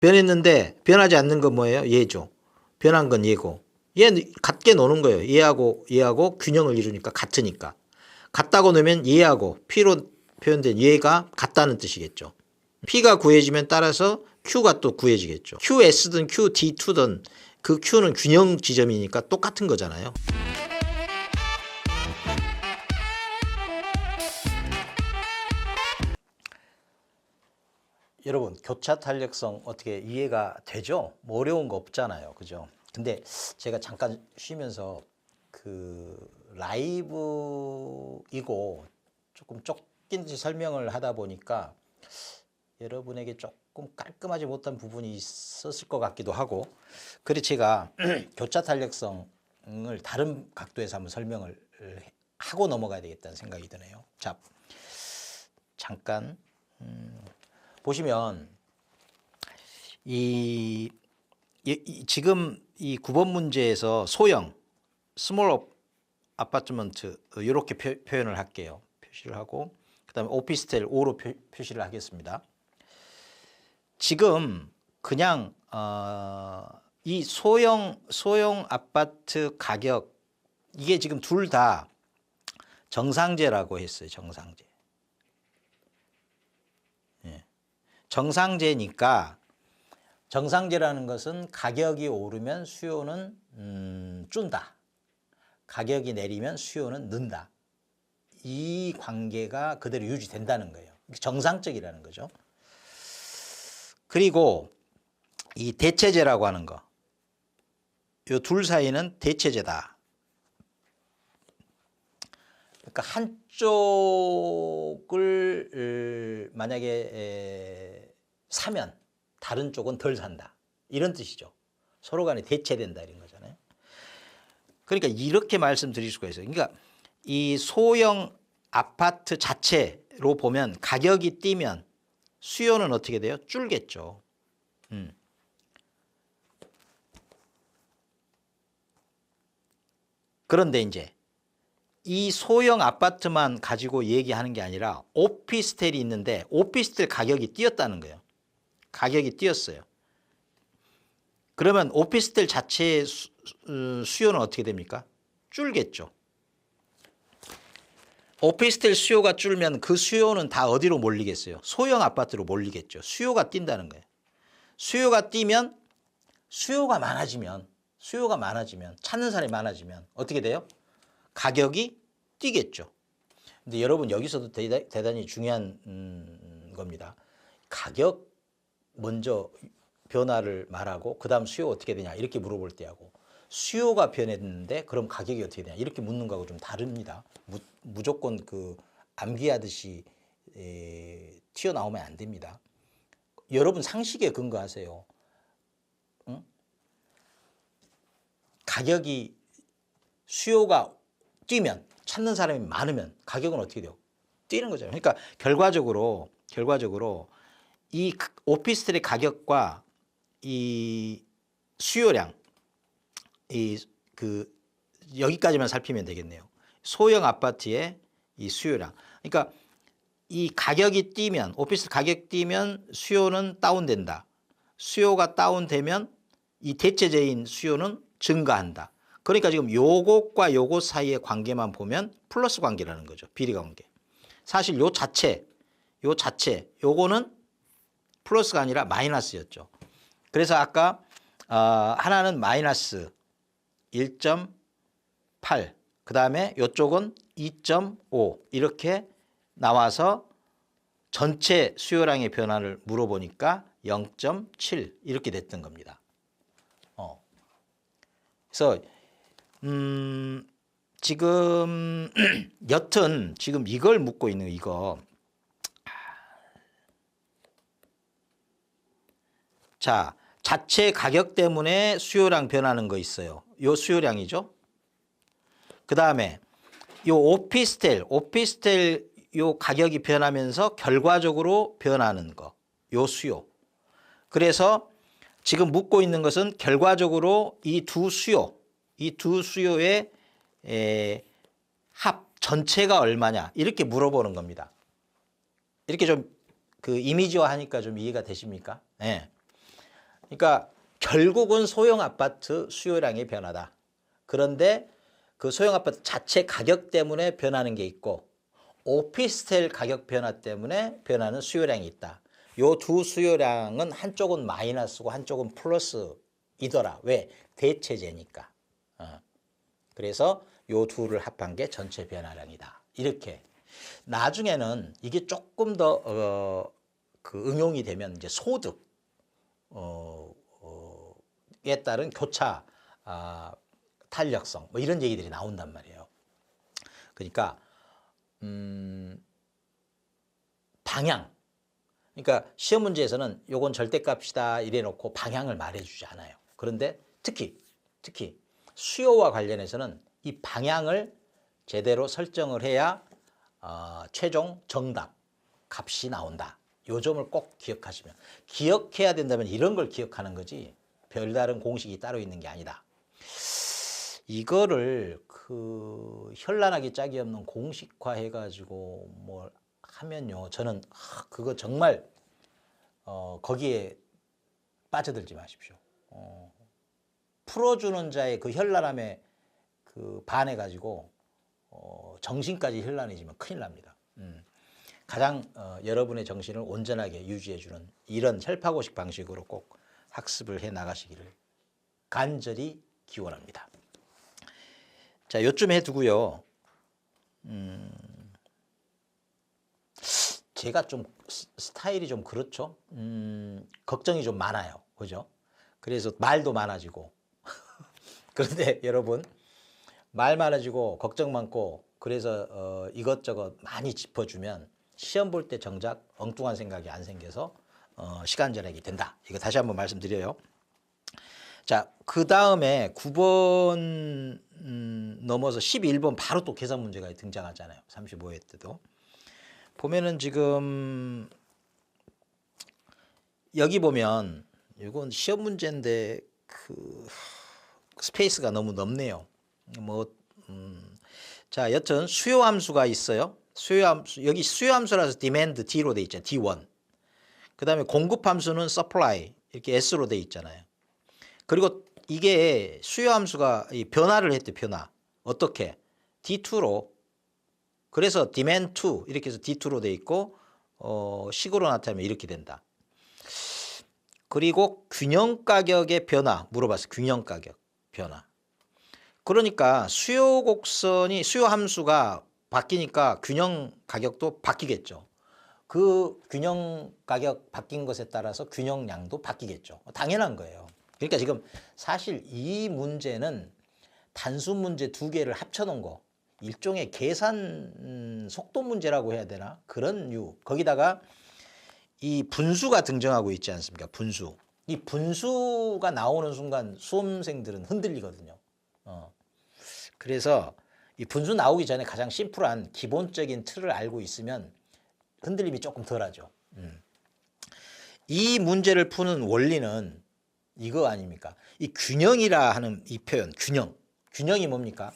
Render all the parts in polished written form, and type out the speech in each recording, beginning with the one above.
변했는데 변하지 않는 건 뭐예요? 얘죠. 변한 건 얘고. 얘 같게 노는 거예요. 얘하고 균형을 이루니까 같으니까. 같다고 넣으면 얘하고 P로 표현된 얘가 같다는 뜻이겠죠. P가 구해지면 따라서 Q가 또 구해지겠죠. QS든 QD2든 그 Q는 균형 지점이니까 똑같은 거잖아요. 여러분, 교차 탄력성 어떻게 이해가 되죠? 뭐 어려운 거 없잖아요. 그죠? 근데 제가 잠깐 쉬면서 그 라이브이고 조금 쫓긴 듯이 설명을 하다 보니까 여러분에게 조금 깔끔하지 못한 부분이 있었을 것 같기도 하고, 그래서 제가 교차 탄력성을 다른 각도에서 한번 설명을 하고 넘어가야 되겠다는 생각이 드네요. 자, 잠깐 보시면 지금 이 9번 문제에서 소형 스몰 아파트먼트 이렇게 표현을 할게요. 표시를 하고 그다음에 오피스텔 O로 표시를 하겠습니다. 지금 그냥 이 소형 아파트 가격 이게 지금 둘 다 정상제라고 했어요. 정상제. 정상제니까 정상제라는 것은 가격이 오르면 수요는 준다. 가격이 내리면 수요는 는다. 이 관계가 그대로 유지된다는 거예요. 정상적이라는 거죠. 그리고 이 대체제라고 하는 거. 이 둘 사이는 대체제다. 그러니까 한쪽을 만약에 사면 다른 쪽은 덜 산다. 이런 뜻이죠. 서로 간에 대체된다 이런 거잖아요. 그러니까 이렇게 말씀드릴 수가 있어요. 그러니까 이 소형 아파트 자체로 보면 가격이 뛰면 수요는 어떻게 돼요? 줄겠죠. 그런데 이제 이 소형 아파트만 가지고 얘기하는 게 아니라 오피스텔이 있는데 오피스텔 가격이 뛰었다는 거예요. 가격이 뛰었어요. 그러면 오피스텔 자체의 수요는 어떻게 됩니까? 줄겠죠. 오피스텔 수요가 줄면 그 수요는 다 어디로 몰리겠어요? 소형 아파트로 몰리겠죠. 수요가 뛴다는 거예요. 수요가 뛰면 수요가 많아지면 찾는 사람이 많아지면 어떻게 돼요? 가격이 뛰겠죠. 근데 여러분 여기서도 대단히 중요한 겁니다. 가격 먼저 변화를 말하고 그다음 수요 어떻게 되냐 이렇게 물어볼 때하고 수요가 변했는데 그럼 가격이 어떻게 되냐 이렇게 묻는 거하고 좀 다릅니다. 무조건 그 암기하듯이 튀어나오면 안 됩니다. 여러분 상식에 근거하세요. 응? 가격이 수요가 뛰면 찾는 사람이 많으면 가격은 어떻게 돼요? 뛰는 거잖아요. 그러니까 결과적으로 이 오피스텔의 가격과 이 수요량 여기까지만 살피면 되겠네요. 소형 아파트의 이 수요량. 그러니까 이 가격이 뛰면 오피스텔 가격 뛰면 수요는 다운된다. 수요가 다운되면 이 대체제인 수요는 증가한다. 그러니까 지금 요것과 요것 사이의 관계만 보면 플러스 관계라는 거죠. 비례 관계. 사실 요거는 플러스가 아니라 마이너스였죠. 그래서 아까 하나는 마이너스 1.8 그다음에 요쪽은 2.5 이렇게 나와서 전체 수요량의 변화를 물어보니까 0.7 이렇게 됐던 겁니다. 그래서 지금 여튼 지금 이걸 묻고 있는 이거. 자, 자체 가격 때문에 수요량 변하는 거 있어요. 요 수요량이죠. 그다음에 요 오피스텔 요 가격이 변하면서 결과적으로 변하는 거. 요 수요. 그래서 지금 묻고 있는 것은 결과적으로 이 두 수요의 합 전체가 얼마냐 이렇게 물어보는 겁니다. 이렇게 좀 그 이미지화 하니까 좀 이해가 되십니까? 네. 그러니까 결국은 소형 아파트 수요량의 변화다. 그런데 그 소형 아파트 자체 가격 때문에 변하는 게 있고 오피스텔 가격 변화 때문에 변하는 수요량이 있다. 요 두 수요량은 한쪽은 마이너스고 한쪽은 플러스이더라. 왜? 대체제니까. 그래서 요 둘을 합한 게 전체 변화량이다. 이렇게. 나중에는 이게 조금 더 그 응용이 되면 이제 소득 에 따른 교차 탄력성 뭐 이런 얘기들이 나온단 말이에요. 그러니까 방향. 그러니까 시험 문제에서는 요건 절대값이다 이래 놓고 방향을 말해주지 않아요. 그런데 특히 수요와 관련해서는 이 방향을 제대로 설정을 해야 최종 정답 값이 나온다. 요 점을 꼭 기억하시면, 기억해야 된다면 이런 걸 기억하는 거지 별다른 공식이 따로 있는 게 아니다. 이거를 그 현란하기 짝이 없는 공식화 해가지고 뭘 하면요, 저는 그거 정말 거기에 빠져들지 마십시오. 풀어주는 자의 그 현란함에 그 반해가지고 정신까지 현란해지면 큰일 납니다. 가장 여러분의 정신을 온전하게 유지해주는 이런 혈파고식 방식으로 꼭 학습을 해 나가시기를 간절히 기원합니다. 자, 요쯤 해두고요. 제가 좀 스타일이 좀 그렇죠. 걱정이 좀 많아요. 그죠? 그래서 말도 많아지고. 그런데 여러분, 말 많아지고 걱정 많고 그래서 이것저것 많이 짚어주면 시험 볼 때 정작 엉뚱한 생각이 안 생겨서 시간 절약이 된다. 이거 다시 한번 말씀드려요. 자, 그 다음에 9번 넘어서 11번 바로 또 계산 문제가 등장하잖아요. 35회 때도. 보면은 지금 여기 보면 이건 시험 문제인데 그 스페이스가 너무 넓네요. 자, 여튼 수요 함수가 있어요. 수요 함수, 여기 수요 함수라서 demand D로 돼 있잖아요. D1. 그 다음에 공급 함수는 supply 이렇게 S로 돼 있잖아요. 그리고 이게 수요 함수가 변화를 했대. 변화. 어떻게? D2로. 그래서 demand 2 이렇게 해서 D2로 돼 있고 식으로 나타내면 이렇게 된다. 그리고 균형 가격의 변화 물어봤어요. 균형 가격 변화. 그러니까 수요 곡선이 수요 함수가 바뀌니까 균형 가격도 바뀌겠죠. 그 균형 가격 바뀐 것에 따라서 균형량도 바뀌겠죠. 당연한 거예요. 그러니까 지금 사실 이 문제는 단순 문제 두 개를 합쳐놓은 거, 일종의 계산 속도 문제라고 해야 되나? 그런 류. 거기다가 이 분수가 등장하고 있지 않습니까? 분수. 이 분수가 나오는 순간 수험생들은 흔들리거든요. 그래서 이 분수 나오기 전에 가장 심플한 기본적인 틀을 알고 있으면 흔들림이 조금 덜하죠. 이 문제를 푸는 원리는 이거 아닙니까? 이 균형이라 하는 이 표현, 균형. 균형이 뭡니까?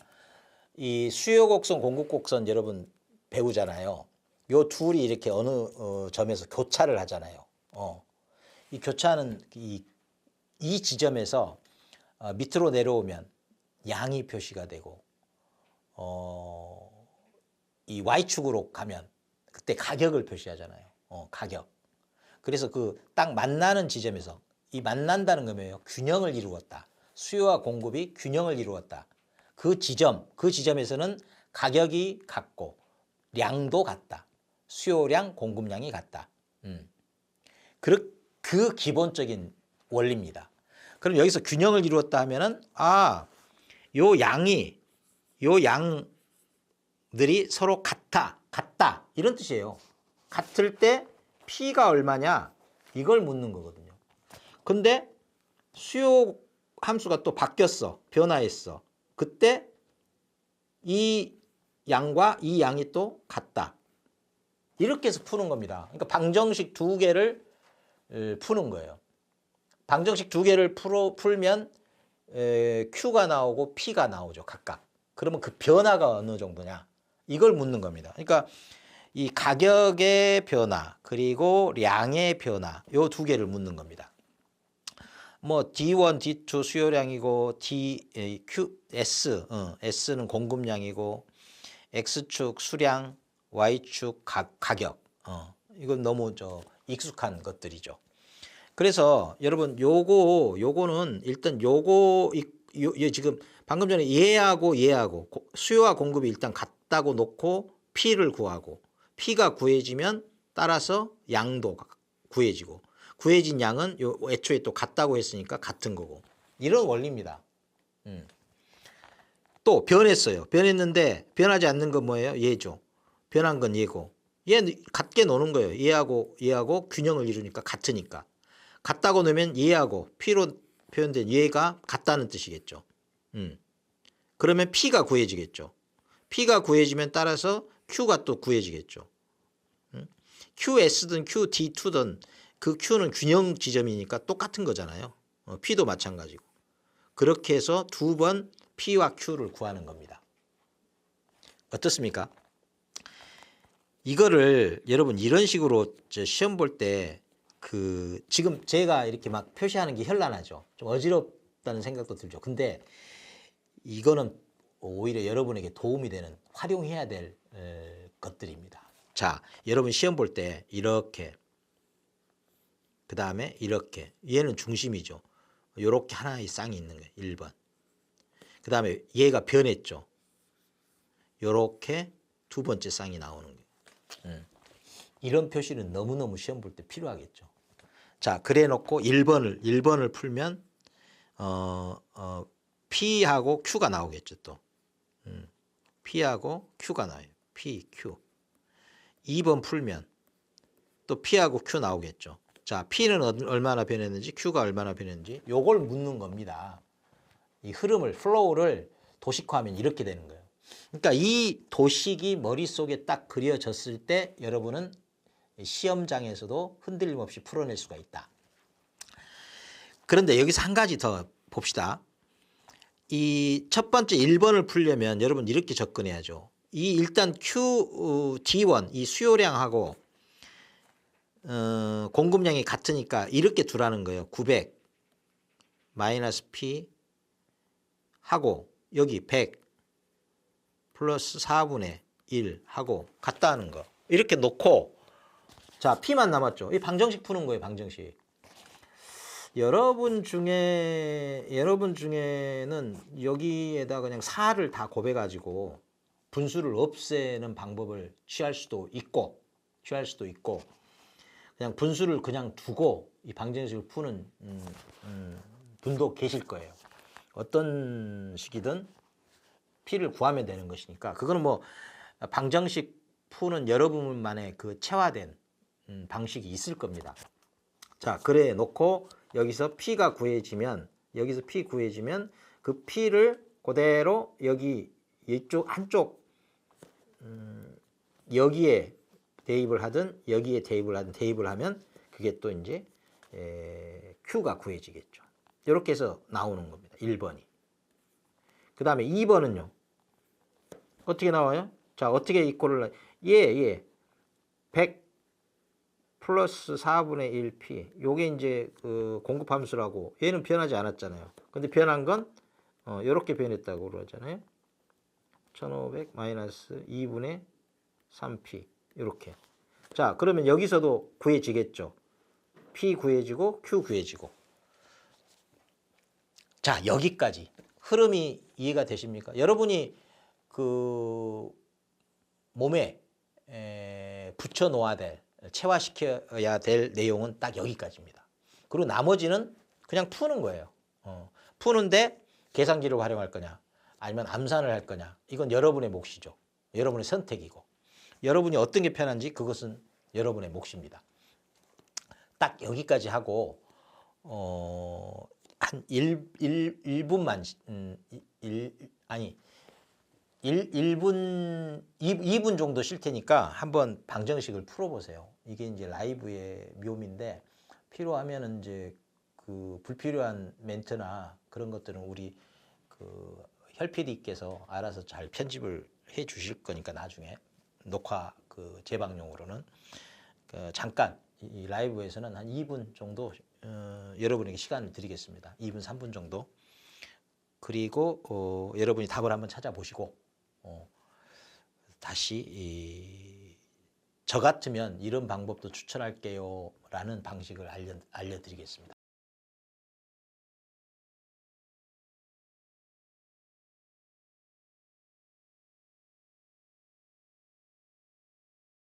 이 수요 곡선, 공급 곡선 여러분 배우잖아요. 요 둘이 이렇게 어느 점에서 교차를 하잖아요. 이 교차는 이 지점에서 밑으로 내려오면 양이 표시가 되고 이 Y축으로 가면 그때 가격을 표시하잖아요. 가격. 그래서 그 딱 만나는 지점에서 이 만난다는 거면요. 균형을 이루었다. 수요와 공급이 균형을 이루었다. 그 지점에서는 가격이 같고 량도 같다. 수요량, 공급량이 같다. 그 기본적인 원리입니다. 그럼 여기서 균형을 이루었다 하면은 요 양들이 서로 같다 이런 뜻이에요. 같을 때 P가 얼마냐 이걸 묻는 거거든요. 근데 수요 함수가 또 바뀌었어. 변화했어. 그때 이 양과 이 양이 또 같다. 이렇게 해서 푸는 겁니다. 그러니까 방정식 두 개를 푸는 거예요. 방정식 두 개를 풀면 Q가 나오고 P가 나오죠. 각각. 그러면 그 변화가 어느 정도냐 이걸 묻는 겁니다. 그러니까 이 가격의 변화 그리고 량의 변화 요 두 개를 묻는 겁니다. 뭐 D1, D2 수요량이고 S는 공급량이고 X축 수량, Y축 가격. 이건 너무 익숙한 것들이죠. 그래서 여러분 요거는 일단 지금 방금 전에 얘하고 수요와 공급이 일단 같다고 놓고 P를 구하고 P가 구해지면 따라서 양도 구해지고 구해진 양은 애초에 또 같다고 했으니까 같은 거고 이런 원리입니다. 또 변했어요. 변했는데 변하지 않는 건 뭐예요? 얘죠. 변한 건 얘고 얘 같게 노는 거예요. 얘하고 균형을 이루니까 같으니까. 같다고 넣으면 얘하고 P로 표현된 얘가 같다는 뜻이겠죠. 그러면 P가 구해지겠죠. P가 구해지면 따라서 Q가 또 구해지겠죠. QS든 QD2든 그 Q는 균형 지점이니까 똑같은 거잖아요. P도 마찬가지고. 그렇게 해서 두 번 P와 Q를 구하는 겁니다. 어떻습니까? 이거를 여러분 이런 식으로 시험 볼 때 지금 제가 이렇게 막 표시하는 게 현란하죠. 좀 어지럽다는 생각도 들죠. 근데 이거는 오히려 여러분에게 도움이 되는 활용해야 될 것들입니다. 자, 여러분 시험 볼 때 이렇게 그 다음에 이렇게 얘는 중심이죠. 이렇게 하나의 쌍이 있는 거예요. 1번. 그 다음에 얘가 변했죠. 이렇게 두 번째 쌍이 나오는 거예요. 이런 표시는 너무너무 시험 볼 때 필요하겠죠. 자, 그래 놓고 1번을 풀면 P하고 Q가 나오겠죠. 또 P하고 Q가 나와요. P, Q. 2번 풀면 또 P하고 Q 나오겠죠. 자, P는 얼마나 변했는지 Q가 얼마나 변했는지 요걸 묻는 겁니다. 이 흐름을 플로우를 도식화하면 이렇게 되는 거예요. 그러니까 이 도식이 머릿속에 딱 그려졌을 때 여러분은 시험장에서도 흔들림 없이 풀어낼 수가 있다. 그런데 여기서 한 가지 더 봅시다. 이 첫 번째 1번을 풀려면 여러분 이렇게 접근해야죠. 이 일단 D1 이 수요량하고 공급량이 같으니까 이렇게 두라는 거예요. 900 마이너스 P 하고 여기 100 플러스 4분의 1 하고 같다는 거. 이렇게 놓고 자, P만 남았죠. 이 방정식 푸는 거예요. 방정식. 여러분 중에는 여기에다 그냥 4를 다 곱해가지고 분수를 없애는 방법을 취할 수도 있고 그냥 분수를 그냥 두고 이 방정식을 푸는 분도 계실 거예요. 어떤 식이든 P를 구하면 되는 것이니까 그거는 뭐 방정식 푸는 여러분만의 그 체화된 방식이 있을 겁니다. 자, 그래 놓고 여기서 P가 구해지면 그 P를 그대로 여기 이쪽 한쪽 여기에 대입을 하든 여기에 대입을 하면 그게 또 이제 Q가 구해지겠죠. 이렇게 해서 나오는 겁니다. 1번이. 그 다음에 2번은요. 어떻게 나와요? 자, 어떻게 이꼴을 100 플러스 4분의 1p 요게 이제 그 공급 함수라고 얘는 변하지 않았잖아요. 근데 변한 건 이렇게 변했다고 그러잖아요. 1500 마이너스 2분의 3p 이렇게. 자, 그러면 여기서도 구해지겠죠. p 구해지고 q 구해지고. 자, 여기까지 흐름이 이해가 되십니까? 여러분이 그 몸에 붙여 놓아야 될 체화시켜야 될 내용은 딱 여기까지입니다. 그리고 나머지는 그냥 푸는 거예요. 푸는데 계산기를 활용할 거냐 아니면 암산을 할 거냐 이건 여러분의 몫이죠. 여러분의 선택이고 여러분이 어떤 게 편한지 그것은 여러분의 몫입니다. 딱 여기까지 하고 한 1분만 2분 정도 쉴 테니까 한번 방정식을 풀어보세요. 이게 이제 라이브의 묘미인데 필요하면은 이제 그 불필요한 멘트나 그런 것들은 우리 그 혈 PD께서 알아서 잘 편집을 해 주실 거니까 나중에 녹화 그 재방용으로는 잠깐 이 라이브에서는 한 2분 정도 여러분에게 시간을 드리겠습니다. 2분, 3분 정도. 그리고 여러분이 답을 한번 찾아보시고 다시 저 같으면 이런 방법도 추천할게요 라는 방식을 알려드리겠습니다.